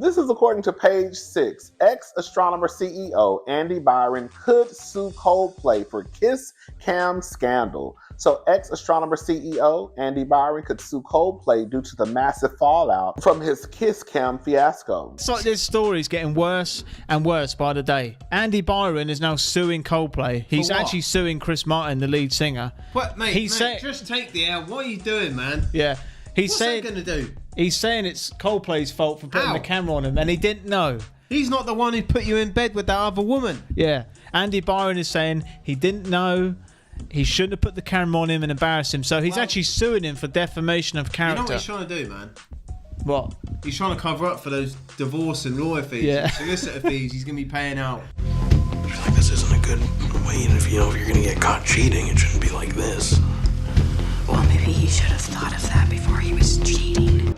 This is according to page 6. Ex-astronomer CEO Andy Byron could sue Coldplay for kiss cam scandal. So ex-astronomer CEO Andy Byron could sue Coldplay due to the massive fallout from his kiss cam fiasco. It's like this story is getting worse and worse by the day. Andy Byron is now suing Coldplay. He's actually suing Chris Martin, the lead singer. What, mate, just take the L. What are you doing, man? Yeah. What's that going to do? He's saying it's Coldplay's fault for putting the camera on him, and he didn't know. He's not the one who put you in bed with that other woman. Yeah. Andy Byron is saying he didn't know. He shouldn't have put the camera on him and embarrassed him. So he's actually suing him for defamation of character. You know what he's trying to do, man? What? He's trying to cover up for those divorce and lawyer fees, and solicitor fees he's going to be paying out. I feel like this isn't a good way, and if you're going to get caught cheating, it shouldn't be like this. Well, maybe he should have thought of that before he was cheating.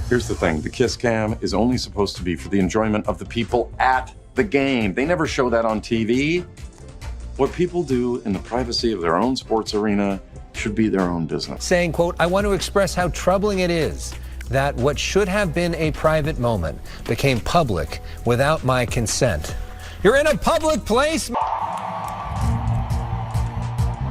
Here's the thing, the kiss cam is only supposed to be for the enjoyment of the people at the game. They never show that on TV. What people do in the privacy of their own sports arena should be their own business. Saying, quote, I want to express how troubling it is that what should have been a private moment became public without my consent. You're in a public place.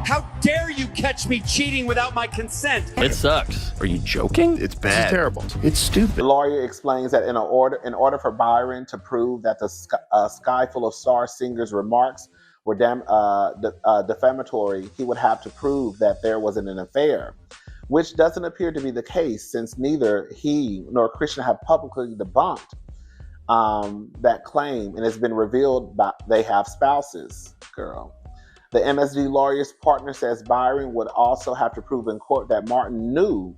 How dare you catch me cheating without my consent? It sucks. Are you joking? It's bad. It's terrible. It's stupid. The lawyer explains that in order for Byron to prove that the Sky Full of Stars singer's remarks were defamatory, he would have to prove that there wasn't an affair, which doesn't appear to be the case since neither he nor Christian have publicly debunked that claim, and it's been revealed they have spouses. Girl. The MSD lawyer's partner says Byron would also have to prove in court that Martin knew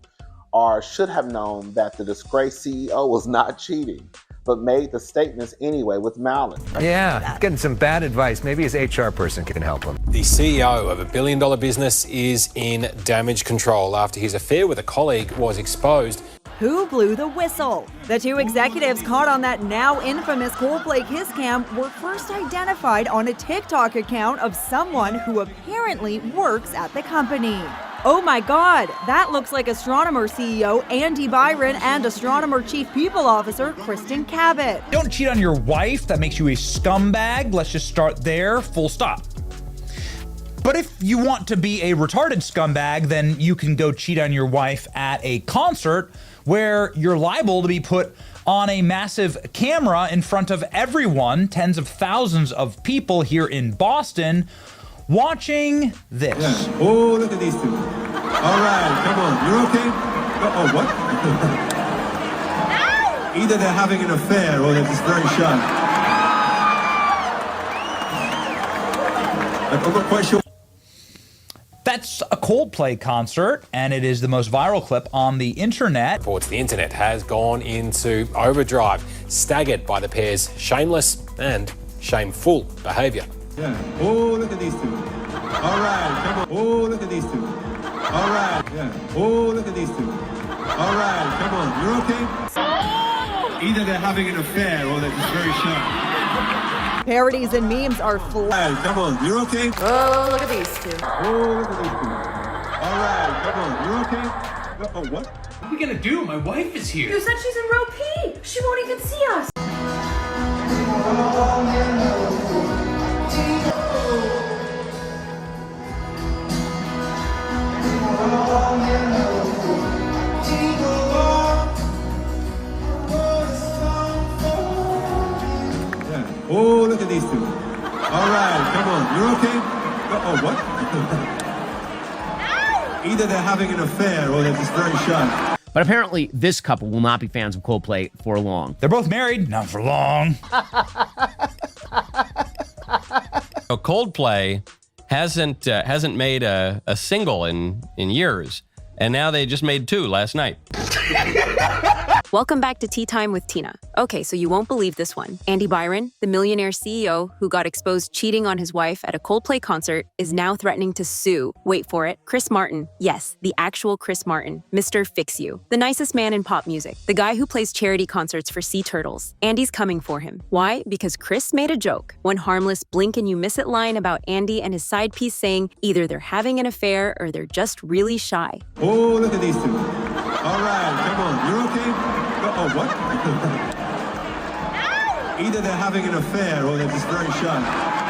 or should have known that the disgraced CEO was not cheating, but made the statements anyway with malice. Yeah, getting some bad advice. Maybe his HR person can help him. The CEO of a billion-dollar business is in damage control after his affair with a colleague was exposed. Who blew the whistle? The two executives caught on that now infamous Coldplay kiss cam were first identified on a TikTok account of someone who apparently works at the company. Oh my God, that looks like astronomer CEO Andy Byron and astronomer chief people officer Kristen Cabot. Don't cheat on your wife. That makes you a scumbag. Let's just start there, full stop. But if you want to be a retarded scumbag, then you can go cheat on your wife at a concert where you're liable to be put on a massive camera in front of everyone, tens of thousands of people here in Boston, watching this. Yeah. Oh, look at these two. All right, come on. You're okay? Oh, what? Either they're having an affair or they're just very shy. I'm not quite sure. That's a Coldplay concert, and it is the most viral clip on the internet. Reports the internet has gone into overdrive, staggered by the pair's shameless and shameful behaviour. Yeah. Oh, look at these two. All right, come on. Oh, look at these two. All right. Yeah. Oh, look at these two. All right, come on. You're okay? Either they're having an affair or they're just very shy. Parodies and memes are flying. Come on, you're okay? Oh, look at these two. Oh, look at these two. All right, come on, you're okay? Oh, what? What are we gonna do? My wife is here. You said she's in row P. She won't even see us. Oh, look at these two. All right, come on. You're okay? Oh, what? Either they're having an affair or they're just very shy. But apparently, this couple will not be fans of Coldplay for long. They're both married, not for long. Coldplay hasn't made a single in years, and now they just made 2 last night. Welcome back to Tea Time with Tina. Okay, so you won't believe this one. Andy Byron, the millionaire CEO who got exposed cheating on his wife at a Coldplay concert, is now threatening to sue, wait for it, Chris Martin. Yes, the actual Chris Martin, Mr. Fix You. The nicest man in pop music, the guy who plays charity concerts for sea turtles. Andy's coming for him. Why? Because Chris made a joke. One harmless blink and you miss it line about Andy and his side piece saying either they're having an affair or they're just really shy. Oh, look at these two. All right, come on. You're okay? Oh, what? Either they're having an affair or they're just very shy.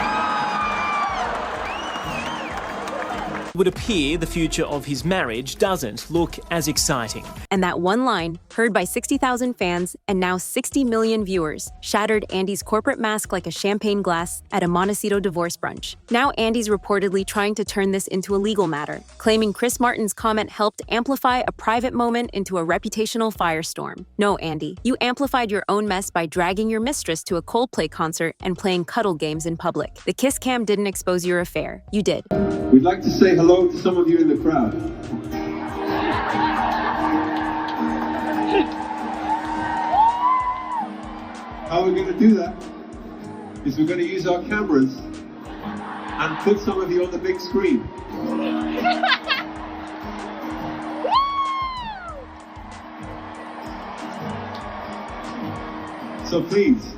It would appear the future of his marriage doesn't look as exciting. And that one line, heard by 60,000 fans and now 60 million viewers, shattered Andy's corporate mask like a champagne glass at a Montecito divorce brunch. Now Andy's reportedly trying to turn this into a legal matter, claiming Chris Martin's comment helped amplify a private moment into a reputational firestorm. No, Andy, you amplified your own mess by dragging your mistress to a Coldplay concert and playing cuddle games in public. The kiss cam didn't expose your affair. You did. We'd like to say hello to some of you in the crowd. How we're going to do that is we're going to use our cameras and put some of you on the big screen. So please,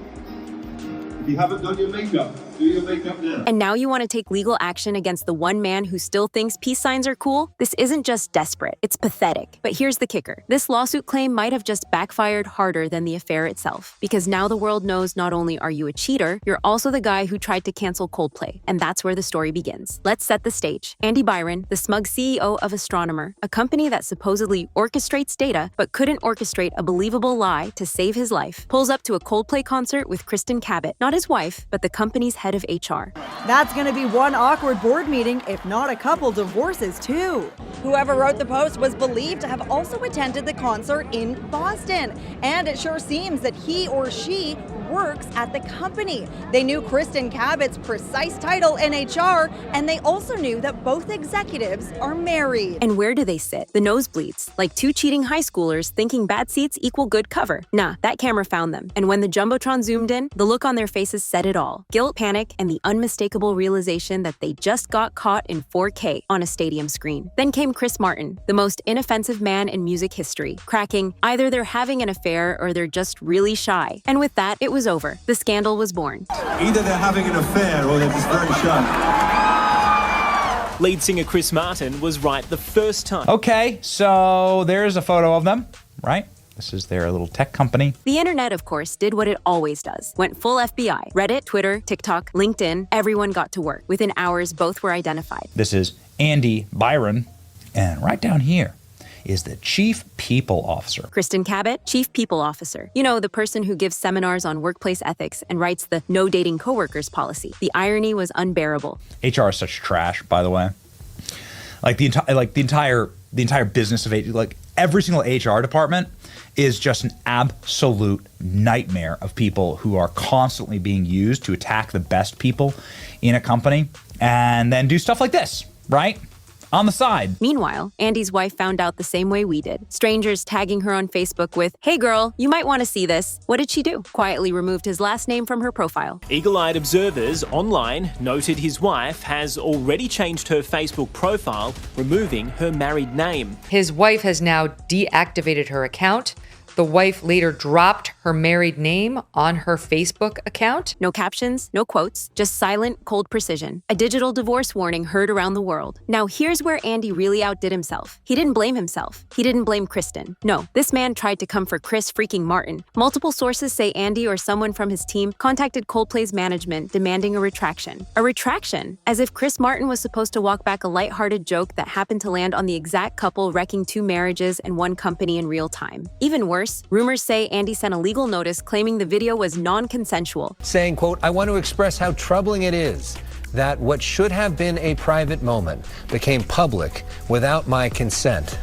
if you haven't done your makeup, do your makeup now. And now you want to take legal action against the one man who still thinks peace signs are cool? This isn't just desperate, it's pathetic. But here's the kicker. This lawsuit claim might have just backfired harder than the affair itself. Because now the world knows not only are you a cheater, you're also the guy who tried to cancel Coldplay. And that's where the story begins. Let's set the stage. Andy Byron, the smug CEO of Astronomer, a company that supposedly orchestrates data but couldn't orchestrate a believable lie to save his life, pulls up to a Coldplay concert with Kristen Cabot, not his wife, but the company's head of HR. That's going to be one awkward board meeting, if not a couple divorces too. Whoever wrote the post was believed to have also attended the concert in Boston, and it sure seems that he or she works at the company. They knew Kristen Cabot's precise title in HR, and they also knew that both executives are married. And where do they sit? The nosebleeds, like two cheating high schoolers thinking bad seats equal good cover. Nah, that camera found them. And when the Jumbotron zoomed in, the look on their faces said it all. Guilt, panic, and the unmistakable realization that they just got caught in 4K on a stadium screen. Then came Chris Martin, the most inoffensive man in music history, cracking, either they're having an affair or they're just really shy. And with that, it was over. The scandal was born. Either they're having an affair or they're just very shy. Lead singer Chris Martin was right the first time. Okay, so there's a photo of them, right? This is their little tech company. The internet, of course, did what it always does. Went full FBI. Reddit, Twitter, TikTok, LinkedIn, everyone got to work. Within hours, both were identified. This is Andy Byron, and right down here is the Chief People Officer. Kristen Cabot, Chief People Officer. You know, the person who gives seminars on workplace ethics and writes the no dating coworkers policy. The irony was unbearable. HR is such trash, by the way. Like the entire business of HR, like every single HR department is just an absolute nightmare of people who are constantly being used to attack the best people in a company and then do stuff like this, right? On the side. Meanwhile, Andy's wife found out the same way we did. Strangers tagging her on Facebook with, "Hey girl, you might want to see this." What did she do? Quietly removed his last name from her profile. Eagle-eyed observers online noted his wife has already changed her Facebook profile, removing her married name. His wife has now deactivated her account. The wife later dropped her married name on her Facebook account. No captions, no quotes, just silent, cold precision. A digital divorce warning heard around the world. Now here's where Andy really outdid himself. He didn't blame himself. He didn't blame Kristen. No, this man tried to come for Chris freaking Martin. Multiple sources say Andy or someone from his team contacted Coldplay's management demanding a retraction. A retraction, as if Chris Martin was supposed to walk back a lighthearted joke that happened to land on the exact couple wrecking 2 marriages and 1 company in real time. Even worse, rumors say Andy sent a legal notice claiming the video was non-consensual. Saying, quote, "I want to express how troubling it is that what should have been a private moment became public without my consent.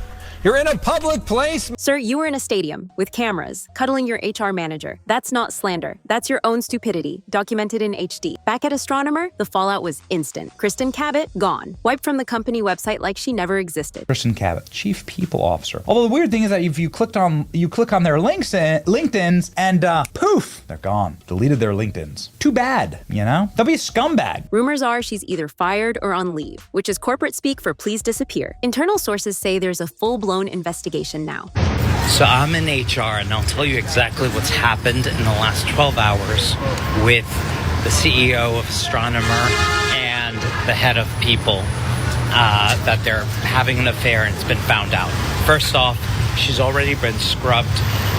You're in a public place." Sir, you were in a stadium with cameras, cuddling your HR manager. That's not slander. That's your own stupidity, documented in HD. Back at Astronomer, the fallout was instant. Kristen Cabot, gone. Wiped from the company website like she never existed. Kristen Cabot, Chief People Officer. Although the weird thing is that if you click on their LinkedIns and poof, they're gone. Deleted their LinkedIns. Too bad, you know? They'll be a scumbag. Rumors are she's either fired or on leave, which is corporate speak for please disappear. Internal sources say there's a full-blown investigation now. So I'm in HR and I'll tell you exactly what's happened in the last 12 hours with the CEO of Astronomer and the head of People, that they're having an affair and it's been found out. First off, she's already been scrubbed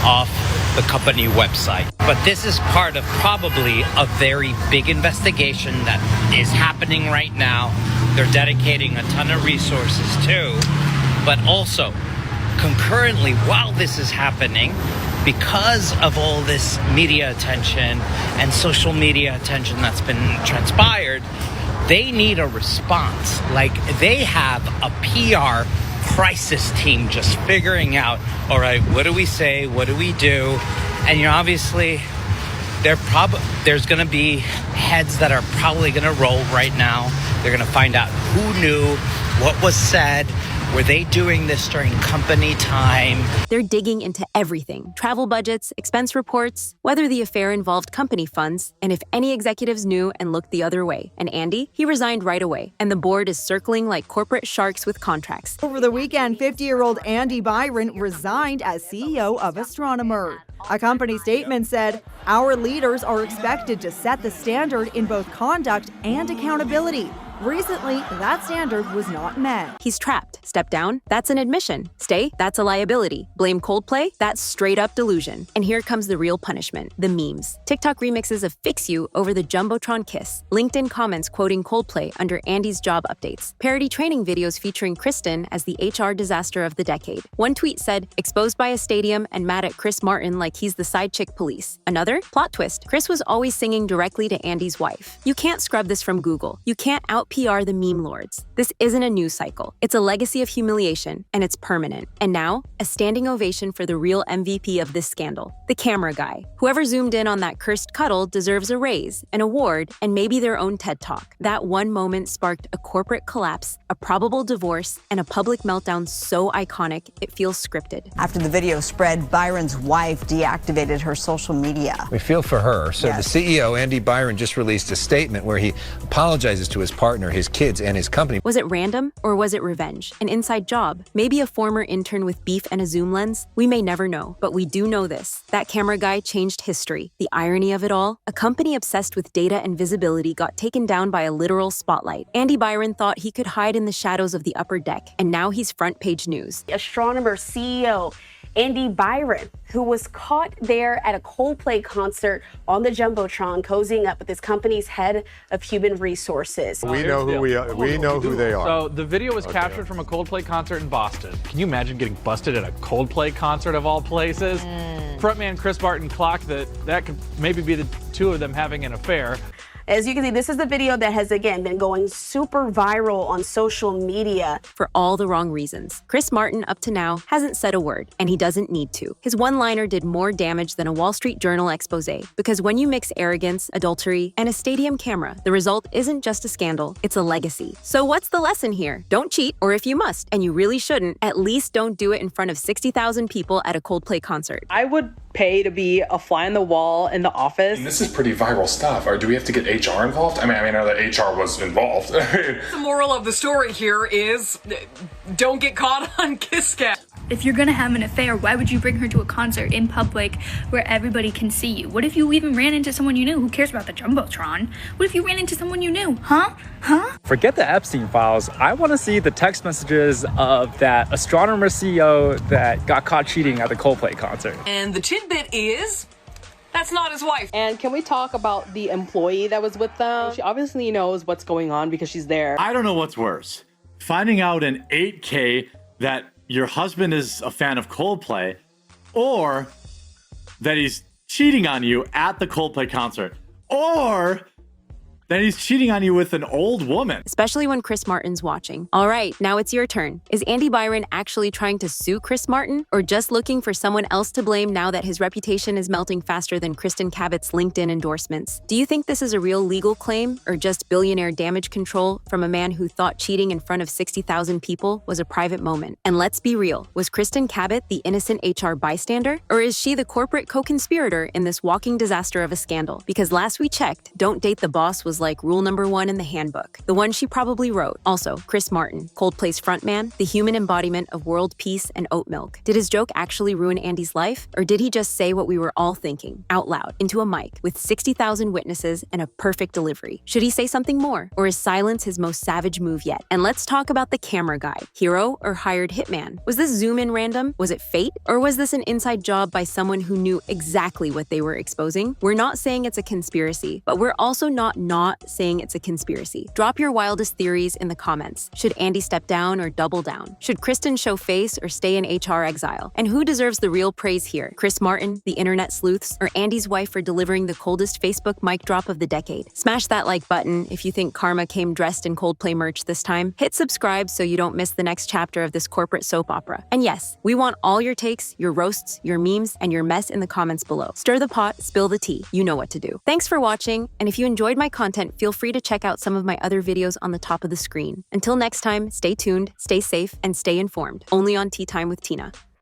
off the company website. But this is part of probably a very big investigation that is happening right now. They're dedicating a ton of resources too. But also, concurrently, while this is happening, because of all this media attention and social media attention that's been transpired, they need a response. Like, they have a PR crisis team just figuring out, all right, what do we say? What do we do? And, obviously, there's going to be heads that are probably going to roll right now. They're going to find out who knew, what was said. Were they doing this during company time? They're digging into everything. Travel budgets, expense reports, whether the affair involved company funds, and if any executives knew and looked the other way. And Andy, he resigned right away, and the board is circling like corporate sharks with contracts. Over the weekend, 50-year-old Andy Byron resigned as CEO of Astronomer. A company statement said, "Our leaders are expected to set the standard in both conduct and accountability. Recently, that standard was not met." He's trapped. Step down? That's an admission. Stay? That's a liability. Blame Coldplay? That's straight up delusion. And here comes the real punishment, the memes. TikTok remixes of Fix You over the Jumbotron kiss. LinkedIn comments quoting Coldplay under Andy's job updates. Parody training videos featuring Kristen as the HR disaster of the decade. One tweet said, "Exposed by a stadium and mad at Chris Martin like he's the side chick police." Another, plot twist, Chris was always singing directly to Andy's wife. You can't scrub this from Google. You can't out-PR the meme lords. This isn't a news cycle. It's a legacy of humiliation, and it's permanent. And now, a standing ovation for the real MVP of this scandal, the camera guy. Whoever zoomed in on that cursed cuddle deserves a raise, an award, and maybe their own TED Talk. That one moment sparked a corporate collapse, a probable divorce, and a public meltdown so iconic it feels scripted. After the video spread, Byron's wife deactivated her social media. We feel for her. So Yes. the CEO, Andy Byron, just released a statement where he apologizes to his partner, his kids, and his company. Was it random or was it revenge? An inside job? Maybe a former intern with beef and a zoom lens? We may never know, but we do know this. That camera guy changed history. The irony of it all? A company obsessed with data and visibility got taken down by a literal spotlight. Andy Byron thought he could hide in the shadows of the upper deck, and now he's front page news. Astronomer CEO Andy Byron, who was caught there at a Coldplay concert on the Jumbotron, cozying up with his company's head of human resources. We know who we are. We know who they are. So the video was captured from a Coldplay concert in Boston. Can you imagine getting busted at a Coldplay concert of all places? Frontman Chris Martin clocked that could maybe be the two of them having an affair. As you can see, this is the video that has, again, been going super viral on social media. For all the wrong reasons. Chris Martin, up to now, hasn't said a word, and he doesn't need to. His one-liner did more damage than a Wall Street Journal expose, because when you mix arrogance, adultery, and a stadium camera, the result isn't just a scandal, it's a legacy. So what's the lesson here? Don't cheat, or if you must, and you really shouldn't, at least don't do it in front of 60,000 people at a Coldplay concert. I would pay to be a fly on the wall in the office. And this is pretty viral stuff. Or do we have to get HR involved? I mean, I know that HR was involved. The moral of the story here is don't get caught on kiss cam. If you're gonna have an affair, why would you bring her to a concert in public where everybody can see you? What if you even ran into someone you knew? Who cares about the Jumbotron? What if you ran into someone you knew? Huh? Forget the Epstein files. I want to see the text messages of that astronomer CEO that got caught cheating at the Coldplay concert. And the tidbit is, that's not his wife. And can we talk about the employee that was with them? She obviously knows what's going on because she's there. I don't know what's worse. Finding out in 8K that your husband is a fan of Coldplay, or that he's cheating on you at the Coldplay concert, or that he's cheating on you with an old woman. Especially when Chris Martin's watching. All right, now it's your turn. Is Andy Byron actually trying to sue Chris Martin, or just looking for someone else to blame now that his reputation is melting faster than Kristen Cabot's LinkedIn endorsements? Do you think this is a real legal claim, or just billionaire damage control from a man who thought cheating in front of 60,000 people was a private moment? And let's be real, was Kristen Cabot the innocent HR bystander, or is she the corporate co-conspirator in this walking disaster of a scandal? Because last we checked, Don't Date the Boss was was like rule number 1 in the handbook, the one she probably wrote. Also, Chris Martin, Coldplay's frontman, the human embodiment of world peace and oat milk. Did his joke actually ruin Andy's life? Or did he just say what we were all thinking, out loud, into a mic, with 60,000 witnesses and a perfect delivery? Should he say something more? Or is silence his most savage move yet? And let's talk about the camera guy. Hero or hired hitman? Was this zoom in random? Was it fate? Or was this an inside job by someone who knew exactly what they were exposing? We're not saying it's a conspiracy, but we're also not saying it's a conspiracy. Drop your wildest theories in the comments. Should Andy step down or double down? Should Kristen show face or stay in HR exile? And who deserves the real praise here? Chris Martin, the internet sleuths, or Andy's wife for delivering the coldest Facebook mic drop of the decade? Smash that like button if you think karma came dressed in Coldplay merch this time. Hit subscribe so you don't miss the next chapter of this corporate soap opera. And yes, we want all your takes, your roasts, your memes, and your mess in the comments below. Stir the pot, spill the tea. You know what to do. Thanks for watching, and if you enjoyed my content, feel free to check out some of my other videos on the top of the screen. Until next time, stay tuned, stay safe, and stay informed. Only on Tea Time with Tina.